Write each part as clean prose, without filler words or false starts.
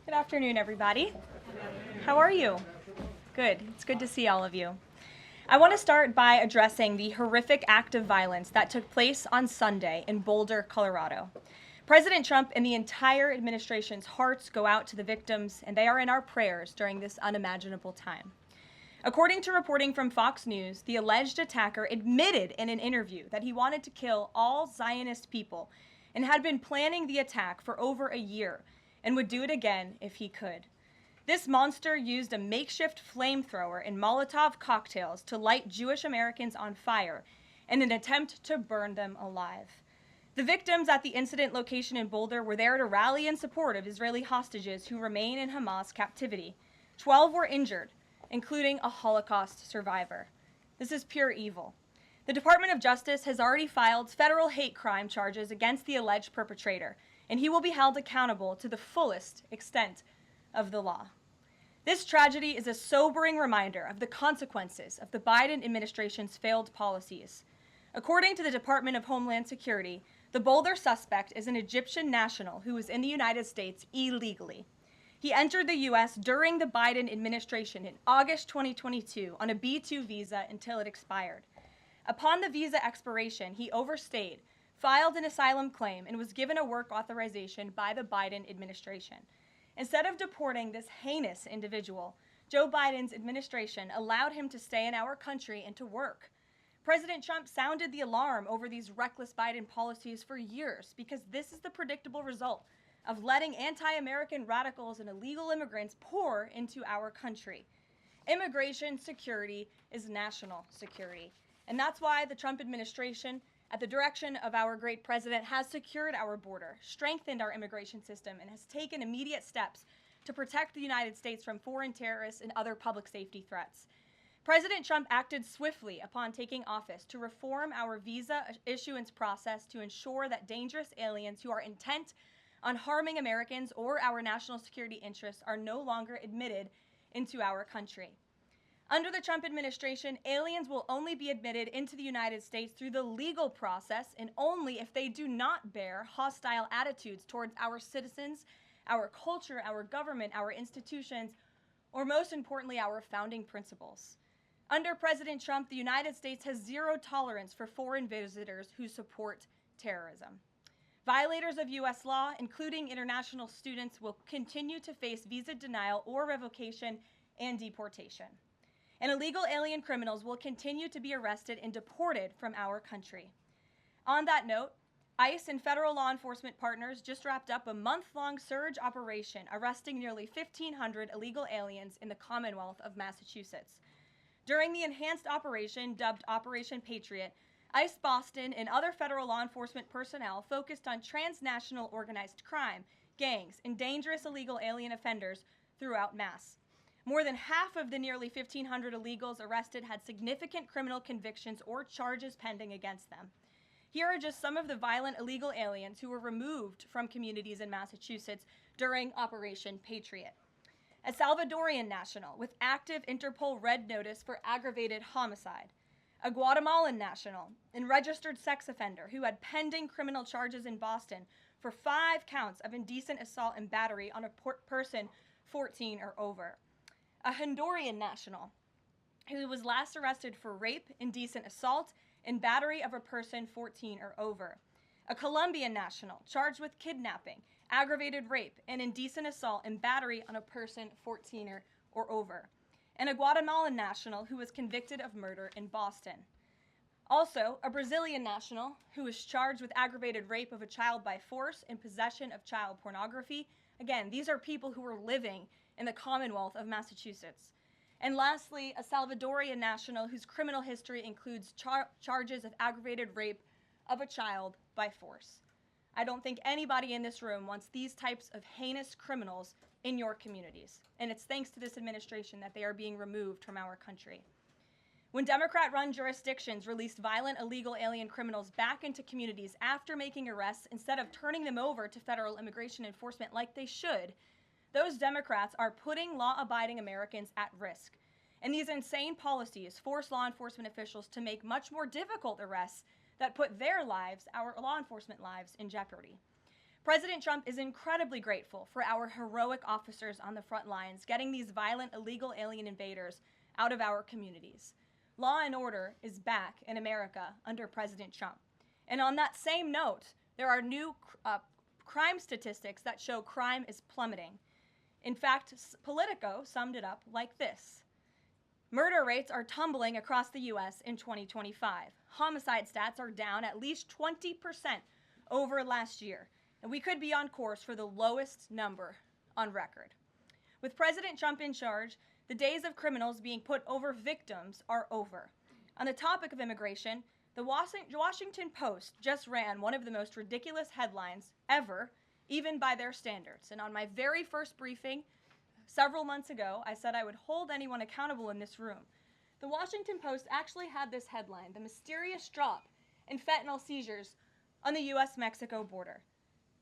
Good afternoon, everybody. How are you? Good. It's good to see all of you. I want to start by addressing the horrific act of violence that took place on Sunday in Boulder, Colorado. President Trump and the entire administration's hearts go out to the victims, and they are in our prayers during this unimaginable time. According to reporting from Fox News, the alleged attacker admitted in an interview that he wanted to kill all Zionist people and had been planning the attack for over a year and would do it again if he could. This monster used a makeshift flamethrower and Molotov cocktails to light Jewish Americans on fire in an attempt to burn them alive. The victims at the incident location in Boulder were there to rally in support of Israeli hostages who remain in Hamas captivity. 12 were injured, including a Holocaust survivor. This is pure evil. The Department of Justice has already filed federal hate crime charges against the alleged perpetrator, and he will be held accountable to the fullest extent of the law. This tragedy is a sobering reminder of the consequences of the Biden administration's failed policies. According to the Department of Homeland Security, the Boulder suspect is an Egyptian national who was in the United States illegally. He entered the U.S. during the Biden administration in August 2022 on a B-2 visa until it expired. Upon the visa expiration, he overstayed, filed an asylum claim, and was given a work authorization by the Biden administration. Instead of deporting this heinous individual, Joe Biden's administration allowed him to stay in our country and to work. President Trump sounded the alarm over these reckless Biden policies for years because this is the predictable result of letting anti-American radicals and illegal immigrants pour into our country. Immigration security is national security, and that's why the Trump administration, at the direction of our great president, has secured our border, strengthened our immigration system, and has taken immediate steps to protect the United States from foreign terrorists and other public safety threats. President Trump acted swiftly upon taking office to reform our visa issuance process to ensure that dangerous aliens who are intent on harming Americans or our national security interests are no longer admitted into our country. Under the Trump administration, aliens will only be admitted into the United States through the legal process and only if they do not bear hostile attitudes towards our citizens, our culture, our government, our institutions, or most importantly, our founding principles. Under President Trump, the United States has zero tolerance for foreign visitors who support terrorism. Violators of U.S. law, including international students, will continue to face visa denial or revocation and deportation. And illegal alien criminals will continue to be arrested and deported from our country. On that note, ICE and federal law enforcement partners just wrapped up a month-long surge operation arresting nearly 1,500 illegal aliens in the Commonwealth of Massachusetts. During the enhanced operation, dubbed Operation Patriot, ICE Boston and other federal law enforcement personnel focused on transnational organized crime, gangs, and dangerous illegal alien offenders throughout Mass. More than half of the nearly 1,500 illegals arrested had significant criminal convictions or charges pending against them. Here are just some of the violent illegal aliens who were removed from communities in Massachusetts during Operation Patriot. A Salvadorian national with active Interpol red notice for aggravated homicide. A Guatemalan national and registered sex offender who had pending criminal charges in Boston for 5 counts of indecent assault and battery on a person 14 or over. A Honduran national who was last arrested for rape, indecent assault, and battery of a person 14 or over. A Colombian national charged with kidnapping, aggravated rape, and indecent assault and battery on a person 14 or over. And a Guatemalan national who was convicted of murder in Boston. Also, a Brazilian national who was charged with aggravated rape of a child by force and possession of child pornography. Again, these are people who were living in the Commonwealth of Massachusetts. And lastly, a Salvadorian national whose criminal history includes charges of aggravated rape of a child by force. I don't think anybody in this room wants these types of heinous criminals in your communities. And it's thanks to this administration that they are being removed from our country. When Democrat-run jurisdictions released violent illegal alien criminals back into communities after making arrests instead of turning them over to federal immigration enforcement like they should, those Democrats are putting law-abiding Americans at risk. And these insane policies force law enforcement officials to make much more difficult arrests that put their lives, our law enforcement lives, in jeopardy. President Trump is incredibly grateful for our heroic officers on the front lines getting these violent illegal alien invaders out of our communities. Law and order is back in America under President Trump. And on that same note, there are new crime statistics that show crime is plummeting. In fact, Politico summed it up like this. Murder rates are tumbling across the U.S. in 2025. Homicide stats are down at least 20% over last year, and we could be on course for the lowest number on record. With President Trump in charge, the days of criminals being put over victims are over. On the topic of immigration, the Washington Post just ran one of the most ridiculous headlines ever, even by their standards. And on my very first briefing, several months ago, I said I would hold anyone accountable in this room. The Washington Post actually had this headline, "The Mysterious Drop in Fentanyl Seizures on the U.S.-Mexico Border."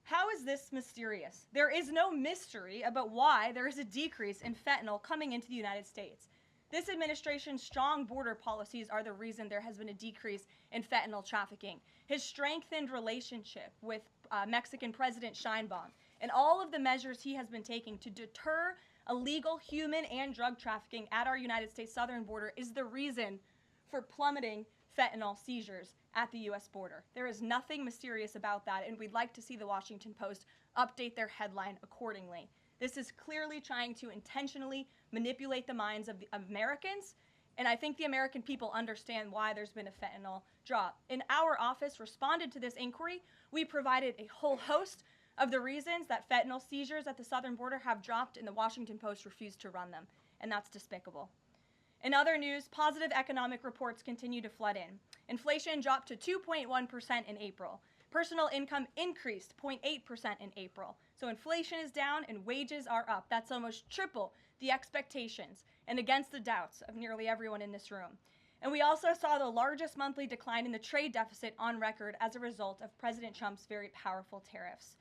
How is this mysterious? There is no mystery about why there is a decrease in fentanyl coming into the United States. This administration's strong border policies are the reason there has been a decrease in fentanyl trafficking. His strengthened relationship with Mexican President Sheinbaum and all of the measures he has been taking to deter illegal human and drug trafficking at our United States southern border is the reason for plummeting fentanyl seizures at the U.S. border. There is nothing mysterious about that, and we'd like to see the Washington Post update their headline accordingly. This is clearly trying to intentionally manipulate the minds of the Americans, and I think the American people understand why there's been a fentanyl drop. In our office responded to this inquiry. We provided a whole host of the reasons that fentanyl seizures at the southern border have dropped, and the Washington Post refused to run them, and that's despicable. In other news, positive economic reports continue to flood in. Inflation dropped to 2.1% in April. Personal income increased 0.8% in April. So inflation is down and wages are up. That's almost triple the expectations and against the doubts of nearly everyone in this room. And we also saw the largest monthly decline in the trade deficit on record as a result of President Trump's very powerful tariffs.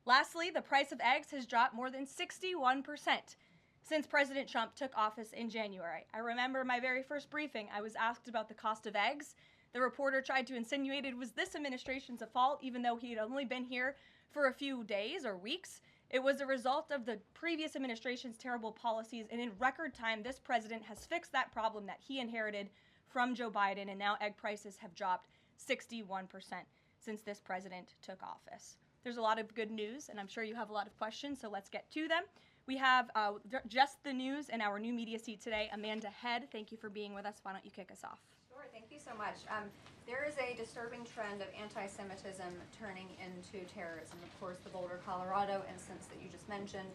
Lastly, the price of eggs has dropped more than 61% since President Trump took office in January. I remember my very first briefing, I was asked about the cost of eggs. The reporter tried to insinuate it was this administration's fault, even though he had only been here for a few days or weeks. It was a result of the previous administration's terrible policies, and in record time, this president has fixed that problem that he inherited from Joe Biden, and now egg prices have dropped 61% since this president took office. There's a lot of good news, and I'm sure you have a lot of questions, so let's get to them. We have just the news and our new media seat today. Amanda Head, thank you for being with us. Why don't you kick us off? Sure, thank you so much. There is a disturbing trend of anti-Semitism turning into terrorism. Of course, the Boulder, Colorado instance that you just mentioned,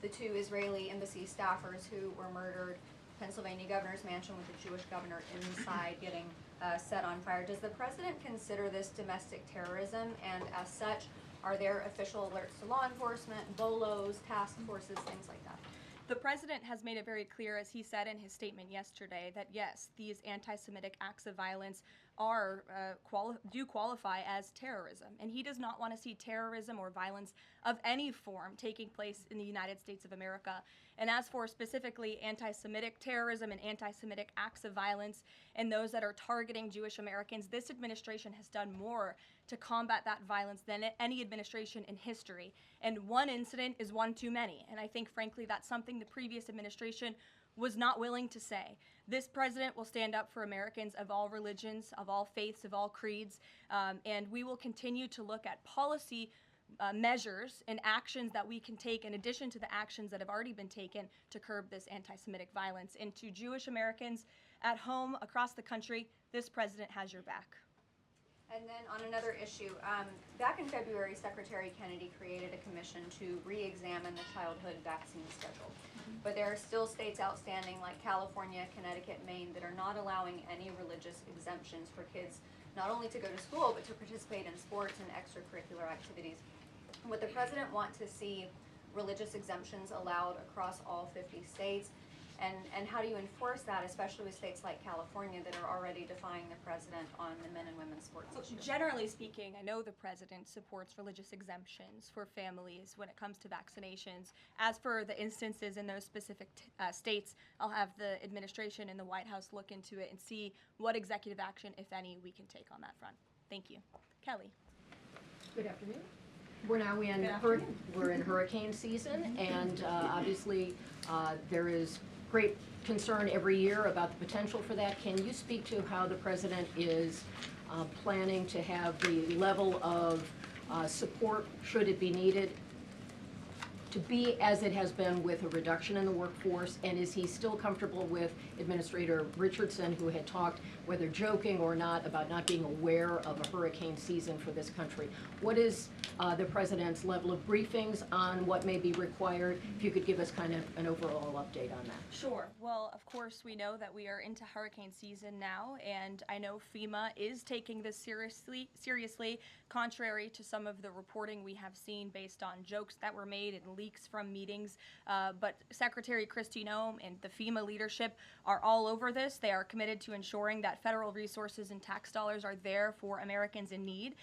the 2 Israeli embassy staffers who were murdered, Pennsylvania governor's mansion with the Jewish governor inside getting set on fire. Does the president consider this domestic terrorism, and as such, are there official alerts to law enforcement, BOLOs, task forces, things like that? The president has made it very clear, as he said in his statement yesterday, that yes, these anti-Semitic acts of violence are do qualify as terrorism, and he does not want to see terrorism or violence of any form taking place in the United States of America. And as for specifically anti-Semitic terrorism and anti-Semitic acts of violence and those that are targeting Jewish Americans, this administration has done more to combat that violence than any administration in history. And one incident is one too many, and I think frankly that's something the previous administration was not willing to say. This president will stand up for Americans of all religions, of all faiths, of all creeds, and we will continue to look at policy measures and actions that we can take in addition to the actions that have already been taken to curb this anti-Semitic violence. And to Jewish Americans at home, across the country, this president has your back. And then on another issue, back in February, Secretary Kennedy created a commission to re-examine the childhood vaccine schedule. But there are still states outstanding like California, Connecticut, Maine that are not allowing any religious exemptions for kids not only to go to school, but to participate in sports and extracurricular activities. Would the president want to see religious exemptions allowed across all 50 states? And how do you enforce that, especially with states like California that are already defying the president on the men and women's sports issue? Generally speaking, I know the president supports religious exemptions for families when it comes to vaccinations. As for the instances in those specific states, I'll have the administration and the White House look into it and see what executive action, if any, we can take on that front. Thank you. Kelly. Good afternoon. We're now in hurricane season, and obviously there is great concern every year about the potential for that. Can you speak to how the president is planning to have the level of support, should it be needed, to be as it has been with a reduction in the workforce? And is he still comfortable with Administrator Richardson, who had talked, whether joking or not, about not being aware of a hurricane season for this country? What is the president's level of briefings on what may be required? If you could give us kind of an overall update on that. Sure. Well, of course, we know that we are into hurricane season now, and I know FEMA is taking this seriously, contrary to some of the reporting we have seen based on jokes that were made and leaks from meetings. But Secretary Kristi Noem and the FEMA leadership are all over this. They are committed to ensuring that federal resources and tax dollars are there for Americans in need,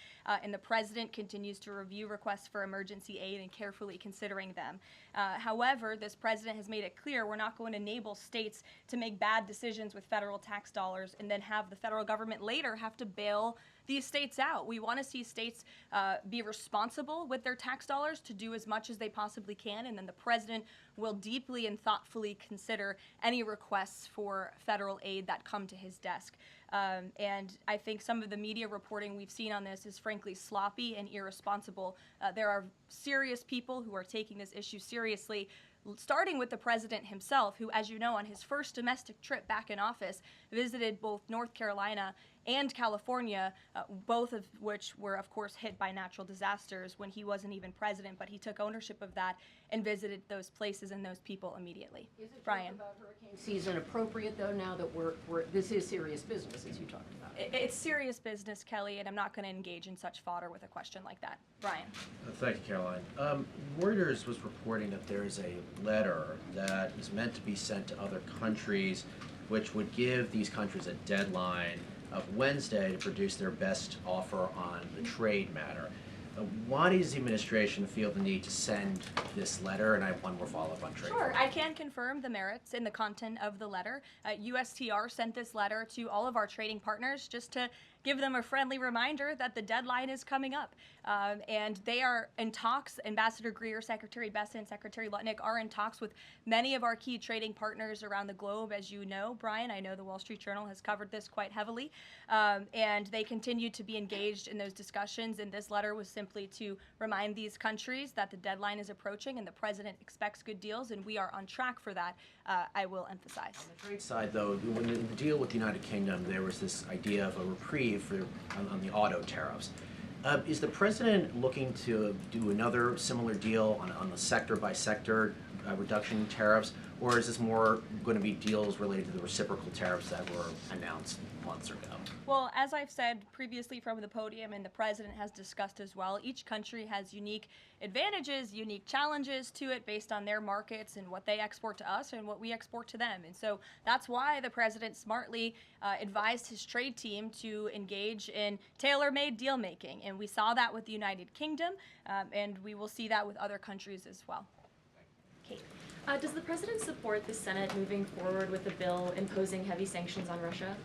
and the president continues to review requests for emergency aid and carefully considering them. However, this president has made it clear we're not going to enable states to make bad decisions with federal tax dollars and then have the federal government later have to bail these states out. We want to see states be responsible with their tax dollars to do as much as they possibly can, and then the president will deeply and thoughtfully consider any requests for federal aid that come to his desk. And I think some of the media reporting we've seen on this is frankly sloppy and irresponsible. There are serious people who are taking this issue seriously, starting with the president himself, who, as you know, on his first domestic trip back in office, visited both North Carolina and California, both of which were, of course, hit by natural disasters when he wasn't even president, but he took ownership of that and visited those places and those people immediately. Is it Brian. about hurricane season appropriate, though, now that this is serious business, as you talked about? It's serious business, Kelly, and I'm not going to engage in such fodder with a question like that. Brian. Thank you, Caroline. Reuters was reporting that there is a letter that is meant to be sent to other countries, which would give these countries a deadline of Wednesday to produce their best offer on the trade matter. Why does the administration feel the need to send this letter? And I have one more follow-up on trade. Sure, I can confirm the merits and the content of the letter. USTR sent this letter to all of our trading partners just to give them a friendly reminder that the deadline is coming up. And they are in talks. Ambassador Greer, Secretary Besant, Secretary Lutnick are in talks with many of our key trading partners around the globe. As you know, Brian, I know the Wall Street Journal has covered this quite heavily. And they continue to be engaged in those discussions. And this letter was simply to remind these countries that the deadline is approaching and the president expects good deals, and we are on track for that, I will emphasize. On the trade side, though, when the deal with the United Kingdom, there was this idea of a reprieve on the auto tariffs. Is the president looking to do another similar deal on the sector-by-sector reduction in tariffs, or is this more going to be deals related to the reciprocal tariffs that were announced months ago? Well, as I've said previously from the podium, and the president has discussed as well, each country has unique advantages, unique challenges to it based on their markets and what they export to us and what we export to them. And so that's why the president smartly advised his trade team to engage in tailor-made deal making. And we saw that with the United Kingdom, and we will see that with other countries as well. Kate. Does the president support the Senate moving forward with a bill imposing heavy sanctions on Russia?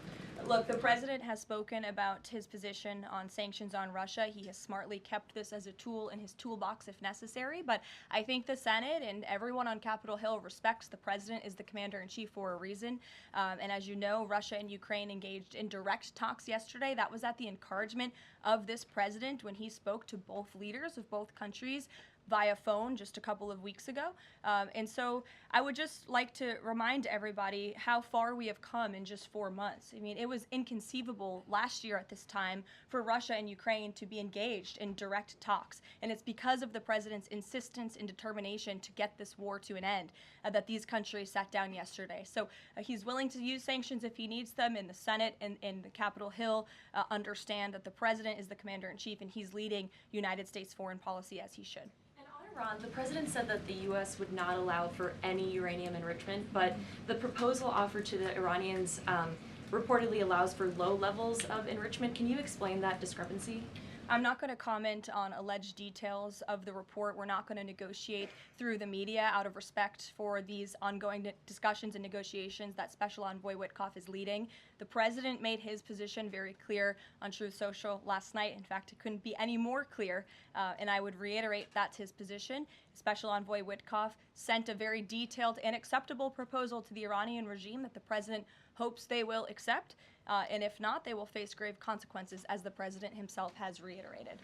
Look, the president has spoken about his position on sanctions on Russia. He has smartly kept this as a tool in his toolbox if necessary. But I think the Senate and everyone on Capitol Hill respects the president as the commander-in-chief for a reason. And as you know, Russia and Ukraine engaged in direct talks yesterday. That was at the encouragement of this president when he spoke to both leaders of both countries via phone just a couple of weeks ago. And so I would just like to remind everybody how far we have come in just 4 months. I mean, it was inconceivable last year at this time for Russia and Ukraine to be engaged in direct talks. And it's because of the president's insistence and determination to get this war to an end that these countries sat down yesterday. So he's willing to use sanctions if he needs them, and the Senate and the Capitol Hill understand that the president is the commander-in-chief and he's leading United States foreign policy as he should. And on Iran, the president said that the U.S. would not allow for any uranium enrichment, but the proposal offered to the Iranians reportedly allows for low levels of enrichment. Can you explain that discrepancy? I'm not going to comment on alleged details of the report. We're not going to negotiate through the media out of respect for these ongoing discussions and negotiations that Special Envoy Witkoff is leading. The president made his position very clear on Truth Social last night. In fact, it couldn't be any more clear, and I would reiterate that's his position. Special Envoy Witkoff sent a very detailed and acceptable proposal to the Iranian regime that the president hopes they will accept. And if not, they will face grave consequences, as the president himself has reiterated.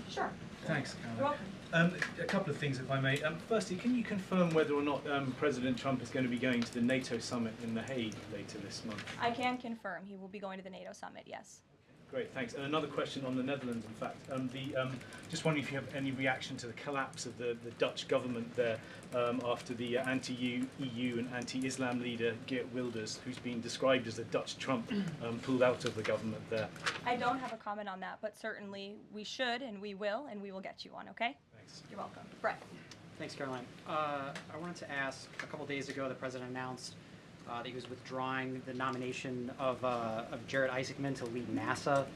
Sure. Thanks, Caroline. You're welcome. A couple of things, if I may. Firstly, can you confirm whether or not President Trump is going to be going to the NATO summit in The Hague later this month? I can confirm he will be going to the NATO summit, yes. Great, thanks. And another question on the Netherlands, in fact. Just wondering if you have any reaction to the collapse of the Dutch government there after the anti-EU and anti-Islam leader Geert Wilders, who's been described as a Dutch Trump, pulled out of the government there. I don't have a comment on that, but certainly we should and we will get you one, okay? Thanks. You're welcome. Brett. Thanks, Caroline. I wanted to ask, a couple days ago, the president announced that he was withdrawing the nomination of Jared Isaacman to lead NASA,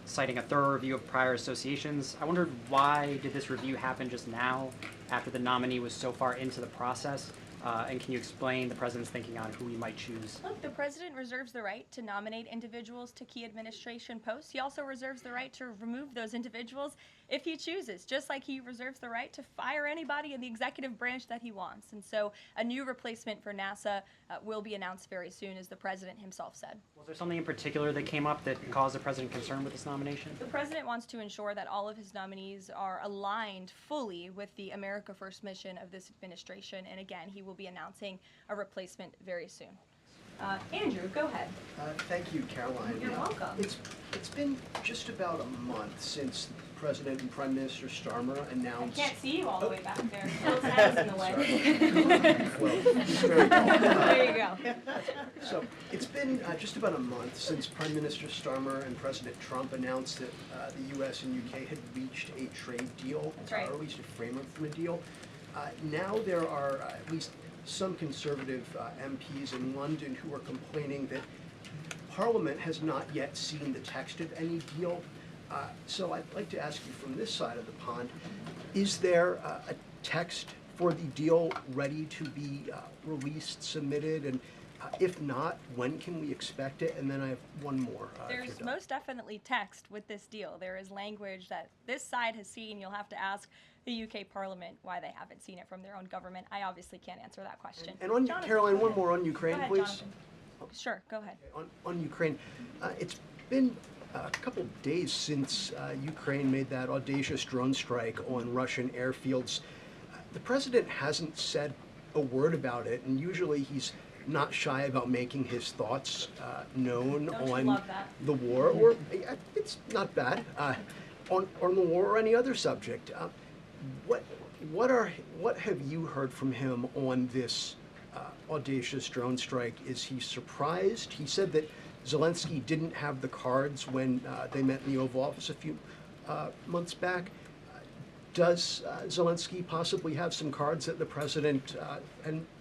citing a thorough review of prior associations. I wondered, why did this review happen just now, after the nominee was so far into the process? And can you explain the president's thinking on who he might choose? Look, the president reserves the right to nominate individuals to key administration posts. He also reserves the right to remove those individuals if he chooses, just like he reserves the right to fire anybody in the executive branch that he wants. And so a new replacement for NASA will be announced very soon, as the president himself said. Was there something in particular that came up that caused the president concern with this nomination? The president wants to ensure that all of his nominees are aligned fully with the America First mission of this administration. And again, he will be announcing a replacement very soon. Andrew, go ahead. Thank you, Caroline. You're welcome. It's been just about a month since President and Prime Minister Starmer I announced... can't see you all the way back there. Phil's head is in the way. Well, he's very tall. There you go. So it's been just about a month since Prime Minister Starmer and President Trump announced that the U.S. and U.K. had reached a trade deal, That's right. or at least a framework for a deal. Now there are at least some conservative MPs in London who are complaining that Parliament has not yet seen the text of any deal. So I'd like to ask you from this side of the pond, is there a text for the deal ready to be released, submitted, and if not, when can we expect it? And then I have one more. There's most definitely text with this deal. There is language that this side has seen. You'll have to ask the UK Parliament why they haven't seen it from their own government. I obviously can't answer that question. And on Jonathan, Caroline, go one ahead. more on Ukraine, Go ahead, please. Jonathan. Sure, go ahead. On Ukraine, it's been a couple days since Ukraine made that audacious drone strike on Russian airfields. The president hasn't said a word about it, and usually he's not shy about making his thoughts known Don't you on love that? the war, or it's not bad, on the war or any other subject. What have you heard from him on this audacious drone strike? Is he surprised? He said that Zelensky didn't have the cards when they met in the Oval Office a few months back. Does Zelensky possibly have some cards that the president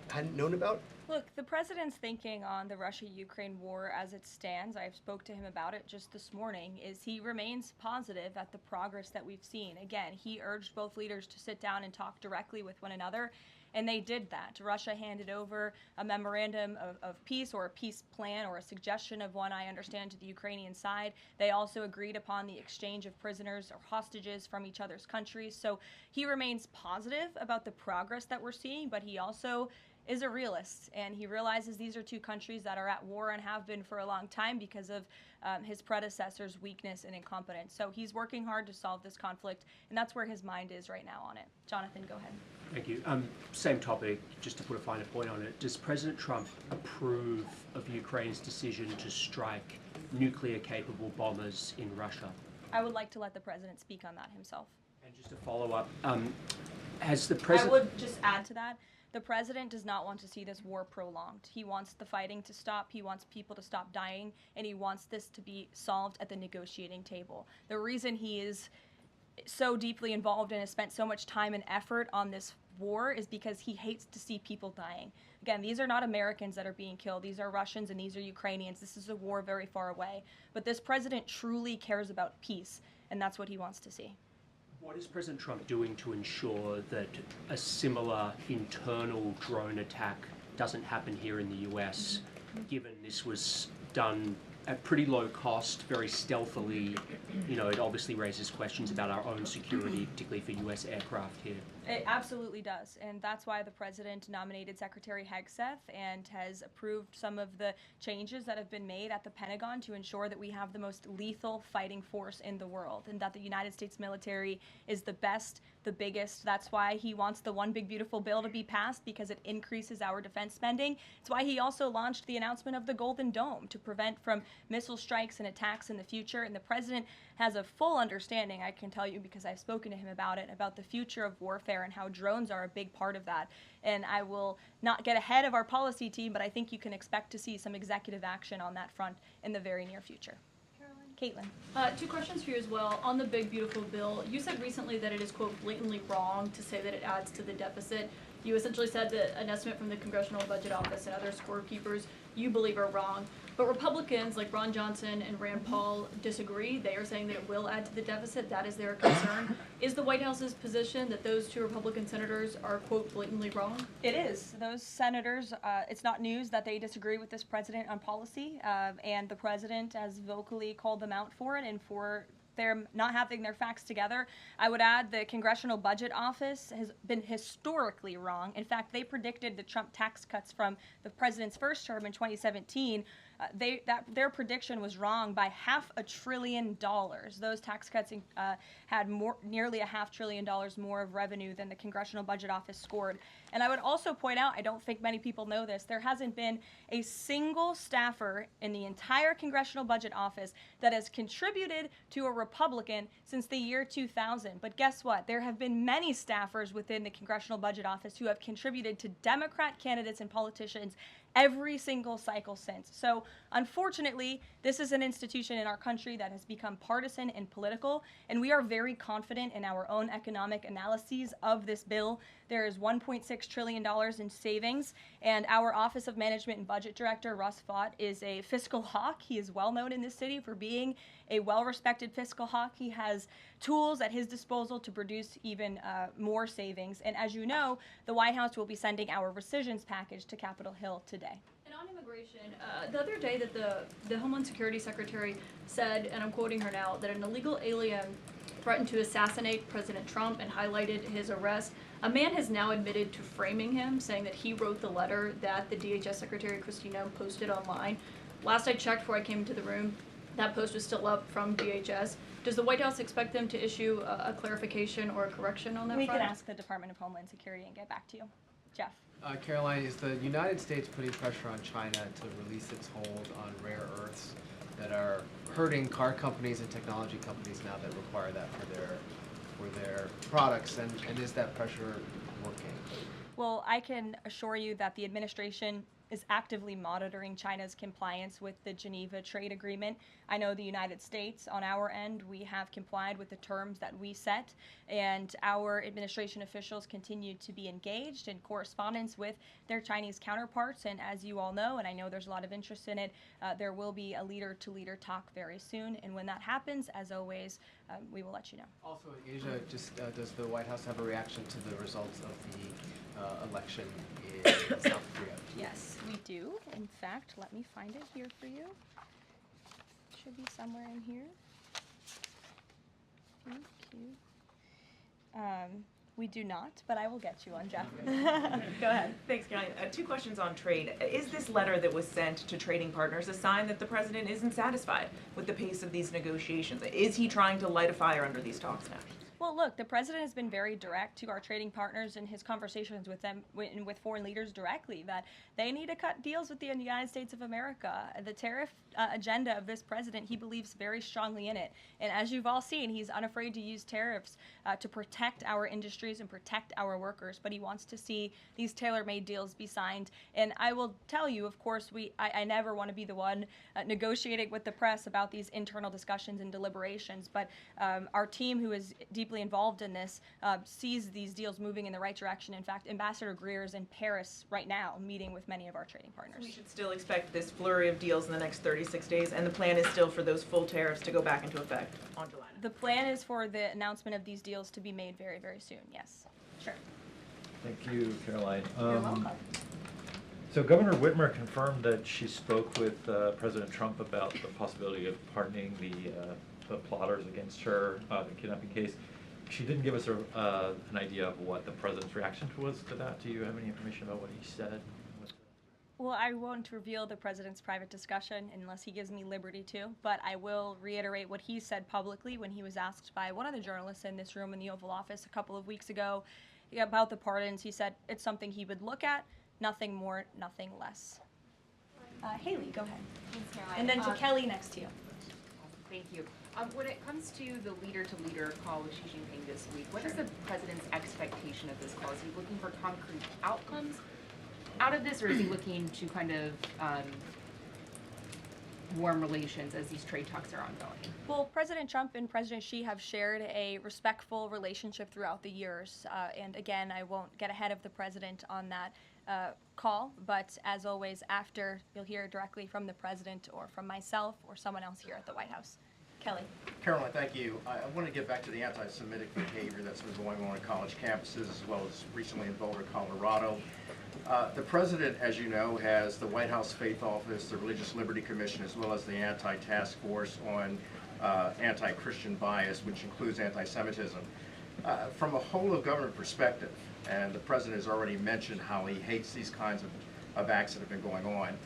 hadn't known about? Look, the president's thinking on the Russia-Ukraine war as it stands, I spoke to him about it just this morning, is he remains positive at the progress that we've seen. Again, he urged both leaders to sit down and talk directly with one another, and they did that. Russia handed over a memorandum of peace, or a peace plan, or a suggestion of one, I understand, to the Ukrainian side. They also agreed upon the exchange of prisoners or hostages from each other's countries. So he remains positive about the progress that we're seeing, but he also is a realist, and he realizes these are two countries that are at war and have been for a long time because of his predecessor's weakness and incompetence. So he's working hard to solve this conflict, and that's where his mind is right now on it. Jonathan, go ahead. Thank you. Same topic, just to put a finer point on it. Does President Trump approve of Ukraine's decision to strike nuclear-capable bombers in Russia? I would like to let the president speak on that himself. And just to follow up, has the I president... would just add to that, the president does not want to see this war prolonged. He wants the fighting to stop, he wants people to stop dying, and he wants this to be solved at the negotiating table. The reason he is so deeply involved and has spent so much time and effort on this war is because he hates to see people dying. Again, these are not Americans that are being killed. These are Russians and these are Ukrainians. This is a war very far away. But this president truly cares about peace, and that's what he wants to see. What is President Trump doing to ensure that a similar internal drone attack doesn't happen here in the US, given this was done at pretty low cost, very stealthily? You know, it obviously raises questions about our own security, particularly for US aircraft here. It absolutely does, and that's why the president nominated Secretary Hegseth and has approved some of the changes that have been made at the Pentagon to ensure that we have the most lethal fighting force in the world, and that the United States military is the best, the biggest. That's why he wants the One Big Beautiful Bill to be passed, because it increases our defense spending. It's why he also launched the announcement of the Golden Dome to prevent from missile strikes and attacks in the future, and the president has a full understanding, I can tell you because I've spoken to him about it, about the future of warfare and how drones are a big part of that. And I will not get ahead of our policy team, but I think you can expect to see some executive action on that front in the very near future. Caitlin. Two questions for you as well. On the Big Beautiful Bill, you said recently that it is, quote, blatantly wrong to say that it adds to the deficit. You essentially said that an estimate from the Congressional Budget Office and other scorekeepers you believe are wrong. But Republicans like Ron Johnson and Rand Paul disagree. They are saying that it will add to the deficit. That is their concern. Is the White House's position that those two Republican senators are, quote, blatantly wrong? It is. Those senators, it's not news that they disagree with this president on policy, and the president has vocally called them out for it and for they're not having their facts together. I would add the Congressional Budget Office has been historically wrong. In fact, they predicted the Trump tax cuts from the president's first term in 2017. Their prediction was wrong by $500 billion. Those tax cuts had nearly $500 billion more of revenue than the Congressional Budget Office scored. And I would also point out, I don't think many people know this, there hasn't been a single staffer in the entire Congressional Budget Office that has contributed to a Republican since the year 2000. But guess what? There have been many staffers within the Congressional Budget Office who have contributed to Democrat candidates and politicians every single cycle since. So unfortunately, this is an institution in our country that has become partisan and political, and we are very confident in our own economic analyses of this bill. There is $1.6 trillion in savings, and our Office of Management and Budget Director, Russ Vought, is a fiscal hawk. He is well known in this city for being a well-respected fiscal hawk. He has tools at his disposal to produce even more savings. And as you know, the White House will be sending our rescissions package to Capitol Hill today. And on immigration, the other day that the Homeland Security Secretary said, and I'm quoting her now, that an illegal alien threatened to assassinate President Trump and highlighted his arrest. A man has now admitted to framing him, saying that he wrote the letter that the DHS Secretary Kristi Noem posted online. Last I checked before I came into the room, that post was still up from DHS. Does the White House expect them to issue a clarification or a correction on that front? We can ask the Department of Homeland Security and get back to you. Jeff. Caroline, is the United States putting pressure on China to release its hold on rare earths that are hurting car companies and technology companies now that require that for their products, and is that pressure working? Well, I can assure you that the administration is actively monitoring China's compliance with the Geneva Trade Agreement. I know the United States, on our end, we have complied with the terms that we set, and our administration officials continue to be engaged in correspondence with their Chinese counterparts. And as you all know, and I know there's a lot of interest in it, there will be a leader-to-leader talk very soon. And when that happens, as always, we will let you know. Also in Asia, just does the White House have a reaction to the results of the election in South Korea? Yes, we do. In fact, let me find it here for you. Should be somewhere in here. Thank you. We do not, but I will get you one, Jeff. Go ahead. Thanks, Caroline. Two questions on trade. Is this letter that was sent to trading partners a sign that the president isn't satisfied with the pace of these negotiations? Is he trying to light a fire under these talks now? Well, look, the president has been very direct to our trading partners in his conversations with them, with foreign leaders directly, that they need to cut deals with the United States of America. The tariff agenda of this president, he believes very strongly in it. And as you've all seen, he's unafraid to use tariffs to protect our industries and protect our workers. But he wants to see these tailor-made deals be signed. And I will tell you, of course, I never want to be the one negotiating with the press about these internal discussions and deliberations. But our team, who is deeply involved in this, sees these deals moving in the right direction. In fact, Ambassador Greer is in Paris right now meeting with many of our trading partners. So we should still expect this flurry of deals in the next 36 days, and the plan is still for those full tariffs to go back into effect on July 9th. The plan is for the announcement of these deals to be made very, very soon, yes. Sure. Thank you, Caroline. You're welcome. So Governor Whitmer confirmed that she spoke with President Trump about the possibility of pardoning the plotters against her, the kidnapping case. She didn't give us an idea of what the president's reaction was to that. Do you have any information about what he said? Well, I won't reveal the president's private discussion unless he gives me liberty to, but I will reiterate what he said publicly when he was asked by one of the journalists in this room in the Oval Office a couple of weeks ago about the pardons. He said it's something he would look at, nothing more, nothing less. Haley, go ahead. Thanks, Caroline. And then to Kelly next to you. Thank you. When it comes to the leader-to-leader call with Xi Jinping this week, what is the president's expectation of this call? Is he looking for concrete outcomes out of this, or is he looking to kind of warm relations as these trade talks are ongoing? Well, President Trump and President Xi have shared a respectful relationship throughout the years. And again, I won't get ahead of the president on that call, but as always, after, you'll hear directly from the president or from myself or someone else here at the White House. Kelly. Caroline, thank you. I want to get back to the anti-Semitic behavior that's been going on at college campuses, as well as recently in Boulder, Colorado. The president, as you know, has the White House Faith Office, the Religious Liberty Commission, as well as the Anti-Task Force on anti-Christian bias, which includes anti-Semitism. From a whole of government perspective, and the president has already mentioned how he hates these kinds of acts that have been going on,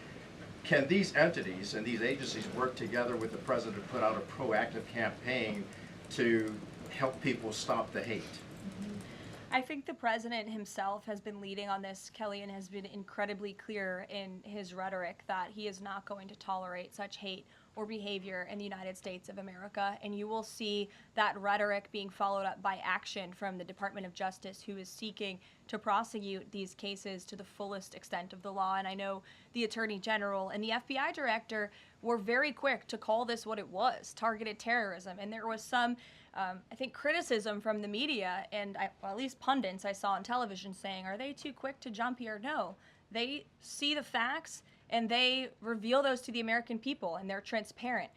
can these entities and these agencies work together with the president to put out a proactive campaign to help people stop the hate? I think the president himself has been leading on this, Kelly, and has been incredibly clear in his rhetoric that he is not going to tolerate such hate or behavior in the United States of America. And you will see that rhetoric being followed up by action from the Department of Justice, who is seeking to prosecute these cases to the fullest extent of the law. And I know the Attorney General and the FBI Director were very quick to call this what it was, targeted terrorism. And there was some, I think, criticism from the media and well, at least pundits I saw on television saying, are they too quick to jump here? No, they see the facts and they reveal those to the American people, and they're transparent.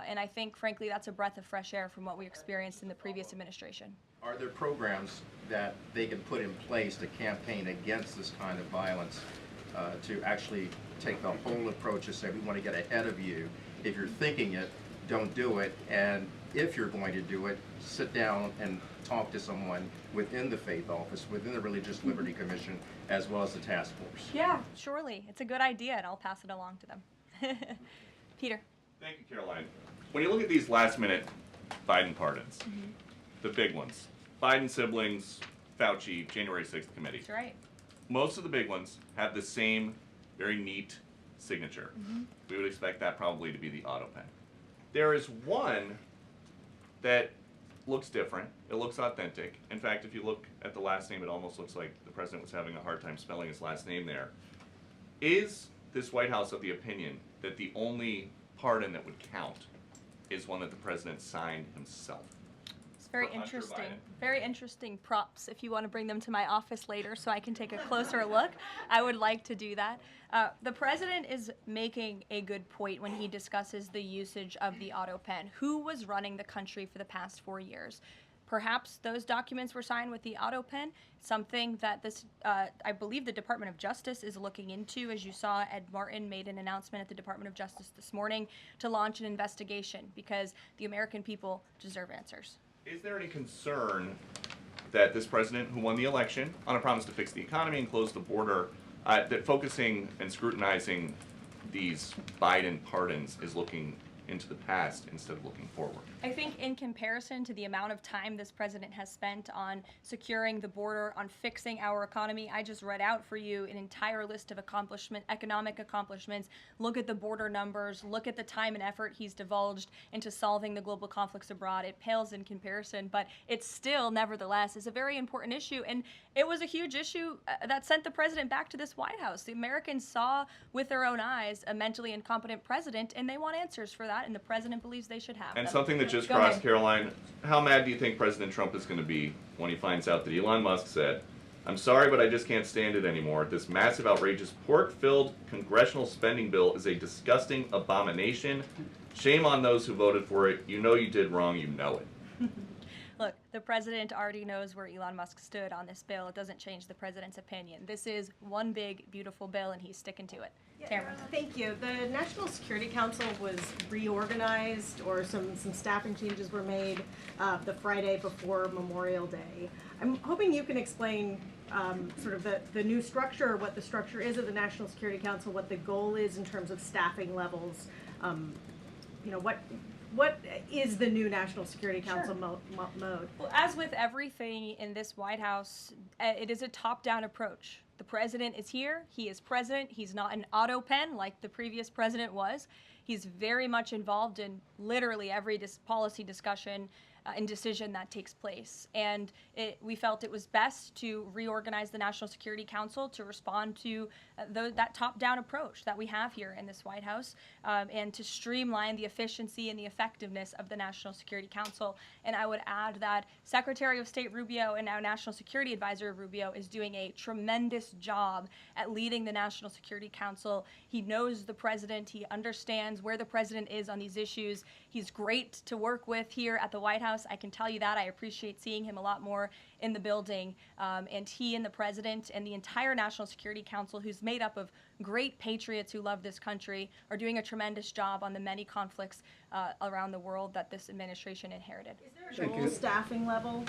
And I think, frankly, that's a breath of fresh air from what we experienced in the previous administration. Are there programs that they can put in place to campaign against this kind of violence, to actually take the whole approach and say, we want to get ahead of you. If you're thinking it, don't do it. And if you're going to do it, sit down and talk to someone within the Faith Office, within the Religious Liberty Commission, as well as the task force. Yeah, surely. It's a good idea, and I'll pass it along to them. Peter. Thank you, Caroline. When you look at these last-minute Biden pardons, the big ones, Biden siblings, Fauci, January 6th committee. That's right. Most of the big ones have the same very neat signature. We would expect that probably to be the AUTOPEN. There is one that looks different. It looks authentic. In fact, if you look at the last name, it almost looks like the president was having a hard time spelling his last name there. Is this White House of the opinion that the only pardon that would count is one that the president signed himself? It's very interesting. Very interesting props. If you want to bring them to my office later so I can take a closer look, I would like to do that. The president is making a good point when he discusses the usage of the AUTOPEN. Who was running the country for the past 4 years? Perhaps those documents were signed with the AUTOPEN, something that this, I believe the Department of Justice is looking into. As you saw, Ed Martin made an announcement at the Department of Justice this morning to launch an investigation because the American people deserve answers. Is there any concern that this president, who won the election on a promise to fix the economy and close the border, that focusing and scrutinizing these Biden pardons is looking into the past instead of looking forward. I think in comparison to the amount of time this president has spent on securing the border, on fixing our economy, I just read out for you an entire list of economic accomplishments. Look at the border numbers, look at the time and effort he's divulged into solving the global conflicts abroad. It pales in comparison, but it still, nevertheless, is a very important issue. And it was a huge issue that sent the president back to this White House. The Americans saw with their own eyes a mentally incompetent president, and they want answers for that, and the president believes they should have And them. something that just Go crossed ahead. Caroline, how mad do you think President Trump is going to be when he finds out that Elon Musk said, "I'm sorry, but I just can't stand it anymore. This massive, outrageous, pork-filled congressional spending bill is a disgusting abomination. Shame on those who voted for it. You know you did wrong. You know it." Look, the president already knows where Elon Musk stood on this bill. It doesn't change the president's opinion. This is one big, beautiful bill, and he's sticking to it. Tamara. Thank you. The National Security Council was reorganized, or some staffing changes were made the Friday before Memorial Day. I'm hoping you can explain sort of the new structure, what the structure is of the National Security Council, what the goal is in terms of staffing levels. You know, what is the new National Security Council mode? Well, as with everything in this White House, it is a top-down approach. The president is here. He is president. He's not an AUTOPEN like the previous president was. He's very much involved in literally every policy discussion and decision that takes place. And we felt it was best to reorganize the National Security Council to respond to that top-down approach that we have here in this White House, and to streamline the efficiency and the effectiveness of the National Security Council. And I would add that Secretary of State Rubio and now National Security Advisor Rubio is doing a tremendous job at leading the National Security Council. He knows the president. He understands where the president is on these issues. He's great to work with here at the White House. I can tell you that. I appreciate seeing him a lot more in the building. And he and the president and the entire National Security Council, who's made up of great patriots who love this country, are doing a tremendous job on the many conflicts around the world that this administration inherited. Is there a goal staffing level?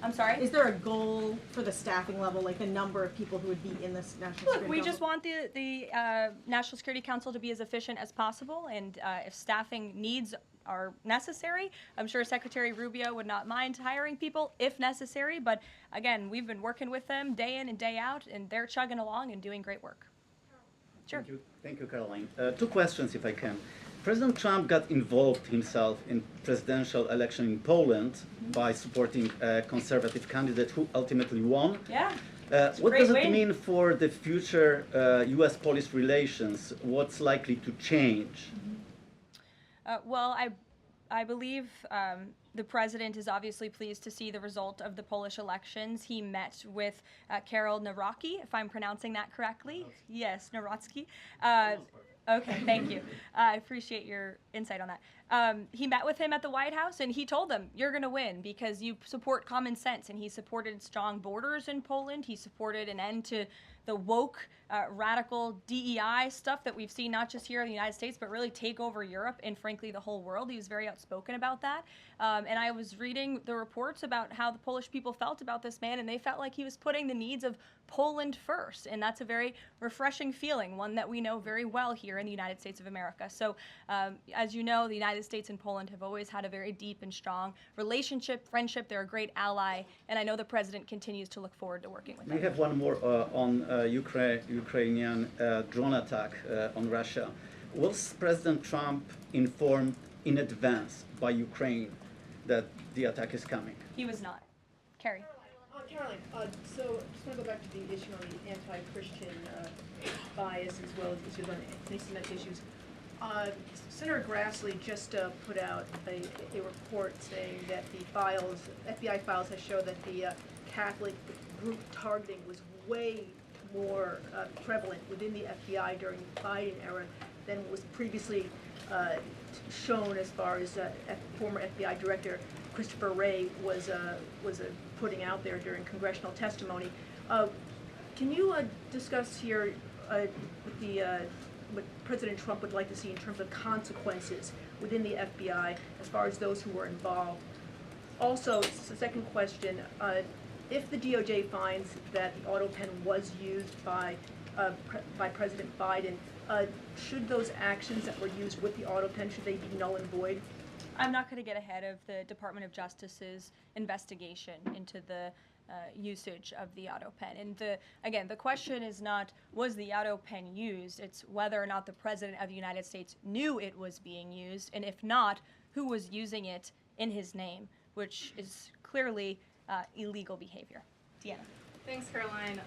I'm sorry? Is there a goal for the staffing level, like the number of people who would be in this National Security Look, we Council? just want the National Security Council to be as efficient as possible, and if staffing needs are necessary, I'm sure Secretary Rubio would not mind hiring people if necessary, but again, we've been working with them day in and day out, and they're chugging along and doing great work. Sure. Thank you, Caroline. Two questions, if I can. President Trump got involved himself in presidential election in Poland by supporting a conservative candidate who ultimately won. Yeah. What does it win. mean for the future U.S.-Polish relations? What's likely to change? Well, I believe the president is obviously pleased to see the result of the Polish elections. He met with Karol Nawrocki, if I'm pronouncing that correctly. Yes, Nawrocki. Okay, thank you. I appreciate your insight on that. He met with him at the White House, and he told them, you're going to win because you support common sense. And he supported strong borders in Poland. He supported an end to the woke, radical DEI stuff that we've seen not just here in the United States, but really take over Europe and, frankly, the whole world. He was very outspoken about that. And I was reading the reports about how the Polish people felt about this man, and they felt like he was putting the needs of Poland first. And that's a very refreshing feeling, one that we know very well here in the United States of America. So, as you know, the United States and Poland have always had a very deep and strong relationship, friendship. They're a great ally, and I know the president continues to look forward to working with them. We have one more on Ukrainian drone attack on Russia. Was President Trump informed in advance by Ukraine that the attack is coming? He was not. Carrie. Caroline, so just want to go back to the issue on the anti-Christian bias as well as issues on anti-Semitic issues. Senator Grassley just put out a report saying that the FBI files have shown that the Catholic group targeting was way more prevalent within the FBI during the Biden era than was previously shown, as far as former FBI Director Christopher Wray was putting out there during congressional testimony. Can you discuss here what President Trump would like to see in terms of consequences within the FBI as far as those who were involved? Also, the second question, if the DOJ finds that the AUTOPEN was used by President Biden, should those actions that were used with the AUTOPEN, should they be null and void? I'm not going to get ahead of the Department of Justice's investigation into the usage of the AUTOPEN. And again, the question is not, was the AUTOPEN used? It's whether or not the President of the United States knew it was being used, and if not, who was using it in his name, which is clearly illegal behavior. Deanna. Thanks, Caroline.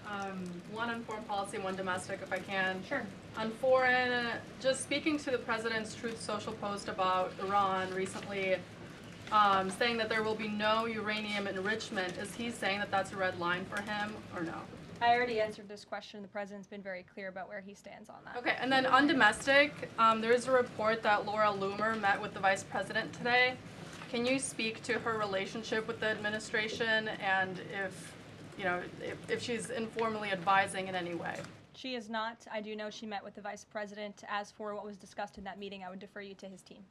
One on foreign policy, one domestic, if I can. Sure. On foreign, just speaking to the president's Truth Social post about Iran recently, saying that there will be no uranium enrichment, is he saying that that's a red line for him, or no? I already answered this question. The president's been very clear about where he stands on that. Okay, and then on domestic, there is a report that Laura Loomer met with the vice president today. Can you speak to her relationship with the administration and if she's informally advising in any way? She is not. I do know she met with the vice president. As for what was discussed in that meeting, I would defer you to his team.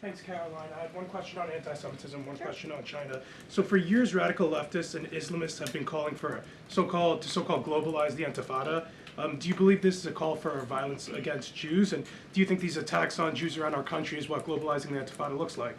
Thanks, Caroline. I have one question on anti-Semitism, one question on China. So for years, radical leftists and Islamists have been calling for to so-called globalize the Intifada. Do you believe this is a call for violence against Jews? And do you think these attacks on Jews around our country is what globalizing the Intifada looks like?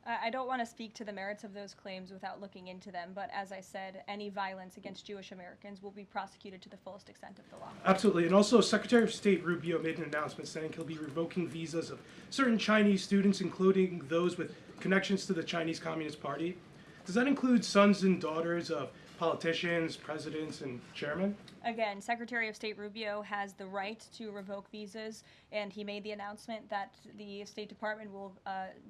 I don't want to speak to the merits of those claims without looking into them, but as I said, any violence against Jewish Americans will be prosecuted to the fullest extent of the law. Absolutely. And also, Secretary of State Rubio made an announcement saying he'll be revoking visas of certain Chinese students, including those with connections to the Chinese Communist Party. Does that include sons and daughters of politicians, presidents, and chairmen? Again, Secretary of State Rubio has the right to revoke visas, and he made the announcement that the State Department will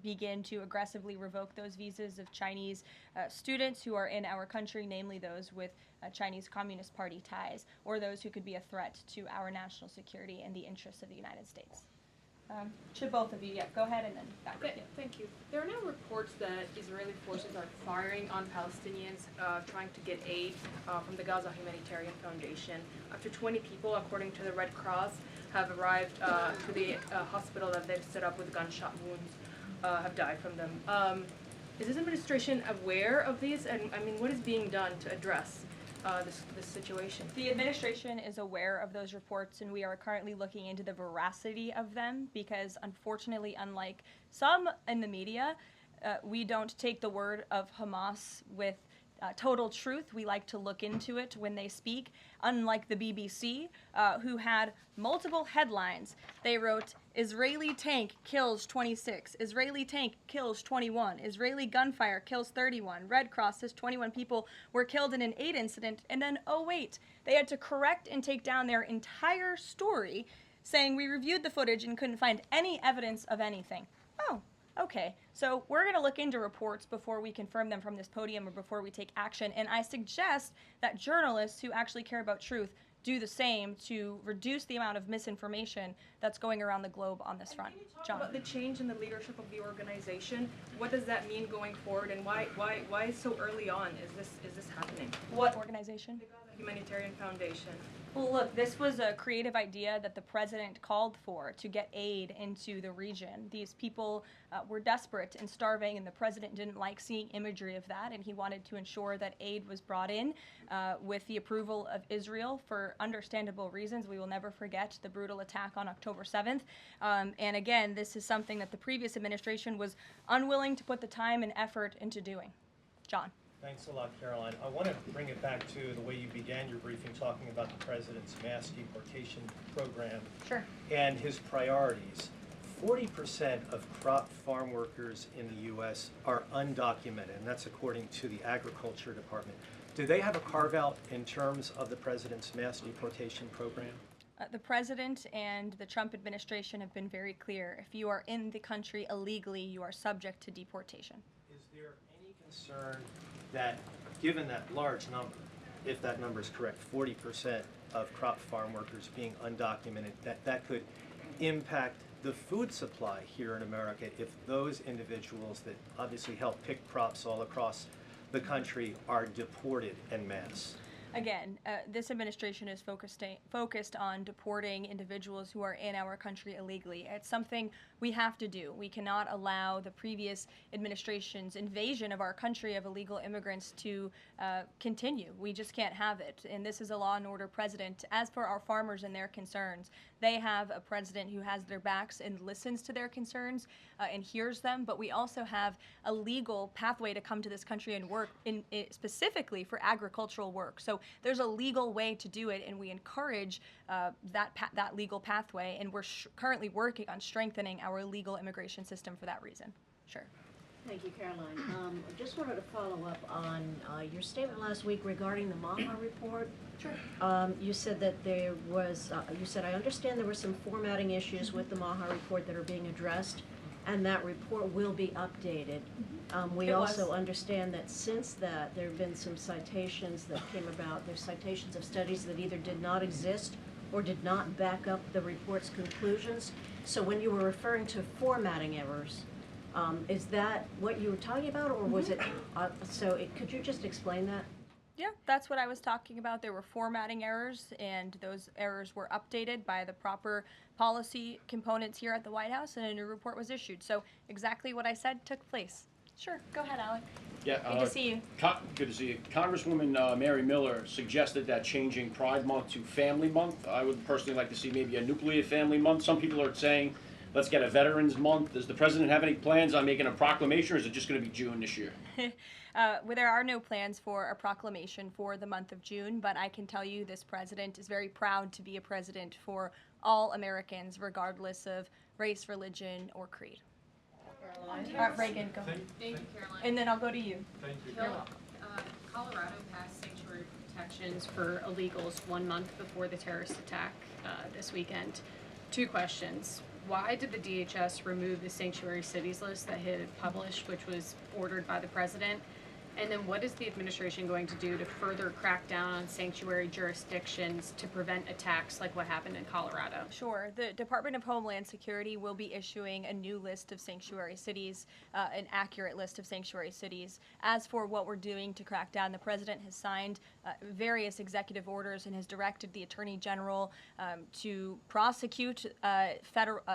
begin to aggressively revoke those visas of Chinese students who are in our country, namely those with Chinese Communist Party ties, or those who could be a threat to our national security and the interests of the United States. To both of you, yeah, go ahead and then back to you. Thank you. There are now reports that Israeli forces are firing on Palestinians trying to get aid from the Gaza Humanitarian Foundation. Up to 20 people, according to the Red Cross, have arrived to the hospital that they've set up with gunshot wounds, have died from them. Is this administration aware of these? And I mean, what is being done to address this situation? The administration is aware of those reports, and we are currently looking into the veracity of them because, unfortunately, unlike some in the media, we don't take the word of Hamas with total truth. We like to look into it when they speak. Unlike the BBC, who had multiple headlines, they wrote, Israeli tank kills 26, Israeli tank kills 21, Israeli gunfire kills 31, Red Cross says 21 people were killed in an aid incident, and then, oh wait, they had to correct and take down their entire story, saying we reviewed the footage and couldn't find any evidence of anything. Oh. Okay, so we're going to look into reports before we confirm them from this podium or before we take action, and I suggest that journalists who actually care about truth do the same to reduce the amount of misinformation that's going around the globe on this front. John. About the change in the leadership of the organization, what does that mean going forward, and why so early on is this happening? What organization? The Gaza Humanitarian Foundation. Well, look, this was a creative idea that the president called for to get aid into the region. These people were desperate and starving, and the president didn't like seeing imagery of that, and he wanted to ensure that aid was brought in with the approval of Israel for understandable reasons. We will never forget the brutal attack on October 7th. And again, this is something that the previous administration was unwilling to put the time and effort into doing. John. Thanks a lot, Caroline. I want to bring it back to the way you began your briefing, talking about the president's mass deportation program and his priorities. 40% of crop farm workers in the U.S. are undocumented, and that's according to the Agriculture Department. Do they have a carve-out in terms of the president's mass deportation program? The president and the Trump administration have been very clear. If you are in the country illegally, you are subject to deportation. Is there any concern that, given that large number, if that number is correct, 40% of crop farm workers being undocumented, that could impact the food supply here in America if those individuals that obviously help pick crops all across the country are deported en masse? Again, this administration is focused on deporting individuals who are in our country illegally. It's something we have to do. We cannot allow the previous administration's invasion of our country of illegal immigrants to continue. We just can't have it. And this is a law and order president. As for our farmers and their concerns, they have a president who has their backs and listens to their concerns and hears them. But we also have a legal pathway to come to this country and work specifically for agricultural work. So there's a legal way to do it, and we encourage that legal pathway, and we're currently working on strengthening our legal immigration system for that reason. Sure. Thank you, Caroline. I just wanted to follow up on your statement last week regarding the Maha report. Sure. You said that there was, you said, I understand there were some formatting issues with the Maha report that are being addressed, and that report will be updated. We also understand that since that, there have been some citations that came about. There's citations of studies that either did not exist or did not back up the report's conclusions. So when you were referring to formatting errors, is that what you were talking about, or was it, could you just explain that? Yeah, that's what I was talking about. There were formatting errors, and those errors were updated by the proper policy components here at the White House, and a new report was issued. So exactly what I said took place. Sure, go ahead, Alec. Yeah, good to see you. Good to see you. Congresswoman Mary Miller suggested that changing Pride Month to Family Month. I would personally like to see maybe a nuclear family month. Some people are saying, let's get a Veterans Month. Does the president have any plans on making a proclamation, or is it just going to be June this year? Well, there are no plans for a proclamation for the month of June, but I can tell you this president is very proud to be a president for all Americans, regardless of race, religion, or creed. Reagan, go ahead. Thank you, Caroline. And then I'll go to you. Thank you. You're welcome. Colorado passed sanctuary protections for illegals 1 month before the terrorist attack this weekend. 2 questions. Why did the DHS remove the sanctuary cities list that it had published, which was ordered by the president? And then what is the administration going to do to further crack down on sanctuary jurisdictions to prevent attacks like what happened in Colorado? Sure. The Department of Homeland Security will be issuing a new list of sanctuary cities, an accurate list of sanctuary cities. As for what we're doing to crack down, the president has signed various executive orders and has directed the Attorney General to prosecute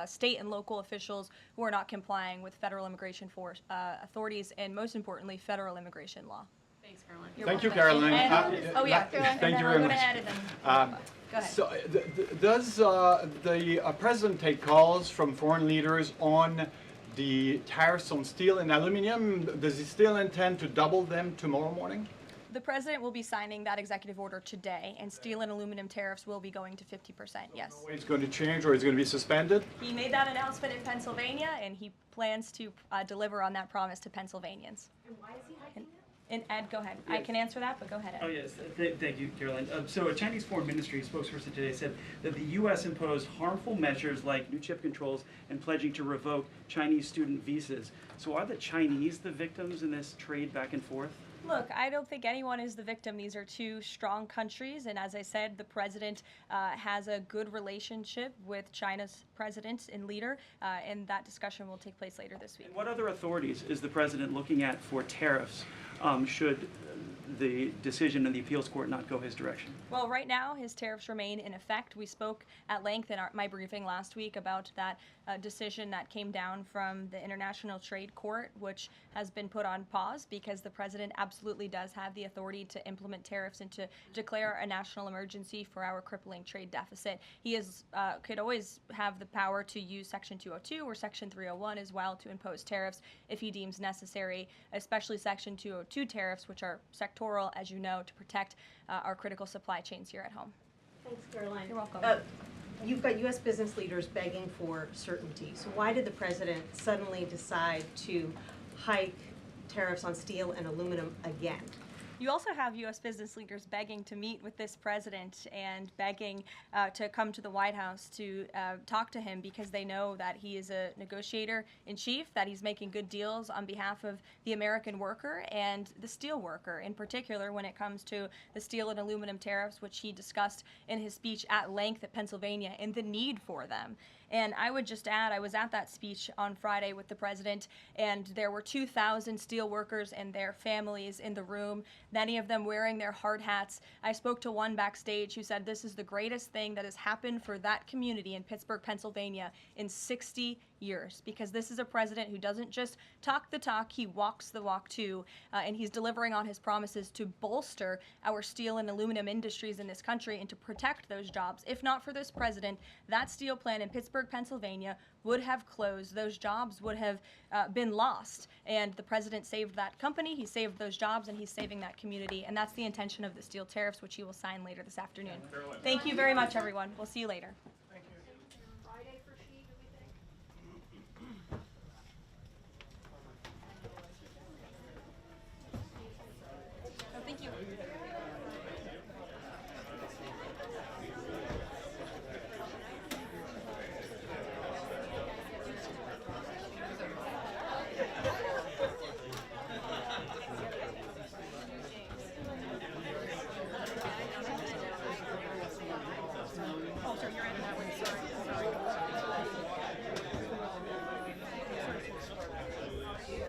state and local officials who are not complying with federal immigration authorities and, most importantly, federal immigration law. Thanks, Caroline. Thank you, Caroline. Caroline. Thank you very much. Go ahead. So, does the president take calls from foreign leaders on the tariffs on steel and aluminum? Does he still intend to double them tomorrow morning? The president will be signing that executive order today, and steel and aluminum tariffs will be going to 50%, yes. It's going to change, or it's going to be suspended? He made that announcement in Pennsylvania, and he plans to deliver on that promise to Pennsylvanians. And why is he hiking it? And Ed, go ahead. I can answer that, but go ahead, Ed. Oh, yes. Thank you, Caroline. So a Chinese Foreign Ministry spokesperson today said that the U.S. imposed harmful measures like new chip controls and pledging to revoke Chinese student visas. So are the Chinese the victims in this trade back and forth? Look, I don't think anyone is the victim. These are 2 strong countries, and as I said, the president has a good relationship with China's president and leader, and that discussion will take place later this week. And what other authorities is the president looking at for tariffs should the decision in the appeals court not go his direction? Well, right now, his tariffs remain in effect. We spoke at length in my briefing last week about that decision that came down from the International Trade Court, which has been put on pause because the president absolutely does have the authority to implement tariffs and to declare a national emergency for our crippling trade deficit. He could always have the power to use Section 202 or Section 301 as well to impose tariffs if he deems necessary, especially Section 202 tariffs, which are sectoral, as you know, to protect our critical supply chains here at home. Thanks, Caroline. You're welcome. You've got U.S. business leaders begging for certainty. So why did the president suddenly decide to hike tariffs on steel and aluminum again? You also have U.S. business leaders begging to meet with this president and begging to come to the White House to talk to him because they know that he is a negotiator in chief, that he's making good deals on behalf of the American worker and the steel worker, in particular when it comes to the steel and aluminum tariffs, which he discussed in his speech at length at Pennsylvania, and the need for them. And I would just add, I was at that speech on Friday with the president, and there were 2,000 steel workers and their families in the room. many of them wearing their hard hats. I spoke to one backstage who said this is the greatest thing that has happened for that community in Pittsburgh, Pennsylvania in 60 years, because this is a president who doesn't just talk the talk, he walks the walk too, and he's delivering on his promises to bolster our steel and aluminum industries in this country and to protect those jobs. If not for this president, that steel plant in Pittsburgh, Pennsylvania would have closed. Those jobs would have been lost, and the president saved that company, he saved those jobs, and he's saving that community, and that's the intention of the steel tariffs, which he will sign later this afternoon. Thank you very much, everyone. We'll see you later. Friday for she, do we think? Oh, thank you. Oh, sorry, you're in that one. Sorry.